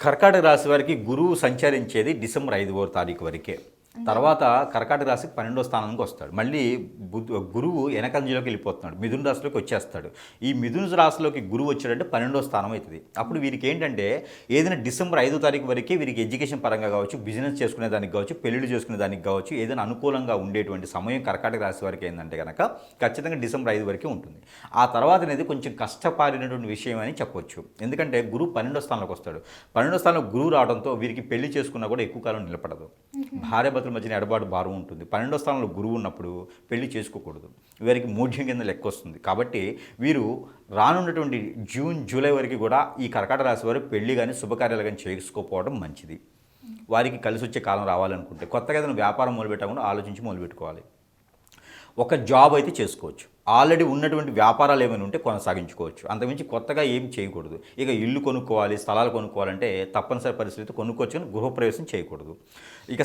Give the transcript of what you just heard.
కర్కాటక రాశి వారికి గురువు సంచరించేది డిసెంబర్ 5వ తారీఖు వరకే. తర్వాత కర్కాటక రాశికి 12వ స్థానానికి వస్తాడు. మళ్ళీ గురువు వెనకంజలోకి వెళ్ళిపోతున్నాడు. మిథున రాశిలోకి వచ్చేస్తాడు. ఈ మిథున రాశిలోకి గురువు వచ్చాడంటే 12వ స్థానం అవుతుంది. అప్పుడు వీరికి ఏంటంటే ఏదైనా డిసెంబర్ 5వ తారీఖు వరకే వీరికి ఎడ్యుకేషన్ పరంగా కావచ్చు, బిజినెస్ చేసుకునే దానికి కావచ్చు, పెళ్లిళ్ళు చేసుకునే దానికి కావచ్చు, ఏదైనా అనుకూలంగా ఉండేటువంటి సమయం కర్కాటక రాశి వారికి ఏంటంటే కనుక ఖచ్చితంగా డిసెంబర్ 5 వరకే ఉంటుంది. ఆ తర్వాత అనేది కొంచెం కష్టపారినటువంటి విషయం అని చెప్పొచ్చు. ఎందుకంటే గురువు 12వ స్థానంలోకి వస్తాడు. 12వ స్థానంలో గురువు రావడంతో వీరికి పెళ్లి చేసుకున్నా కూడా ఎక్కువ కాలం నిలబడదు. భార్యాభర్తల మధ్యన ఎడబాటు భారం ఉంటుంది. 12వ స్థానంలో గురువు ఉన్నప్పుడు పెళ్లి చేసుకోకూడదు. వీరికి మూఢ్యం కింద లెక్క వస్తుంది. కాబట్టి వీరు రానున్నటువంటి జూన్ జూలై వరకు కూడా ఈ కర్కాటక రాశి వారు పెళ్లి కానీ శుభకార్యాలు కానీ చేసుకోకపోవడం మంచిది. వారికి కలిసి వచ్చే కాలం రావాలనుకుంటే కొత్తగా ఏదైనా వ్యాపారం మొదలుపెట్టకుండా ఆలోచించి మొదలుపెట్టుకోవాలి. ఒక జాబ్ అయితే చేసుకోవచ్చు. ఆల్రెడీ ఉన్నటువంటి వ్యాపారాలు ఏమైనా ఉంటే కొనసాగించుకోవచ్చు. అంతకుమించి కొత్తగా ఏం చేయకూడదు. ఇక ఇల్లు కొనుక్కోవాలి, స్థలాలు కొనుక్కోవాలంటే తప్పనిసరి పరిస్థితి కొనుక్కోవచ్చు, కానీ గృహప్రవేశం చేయకూడదు. ఇక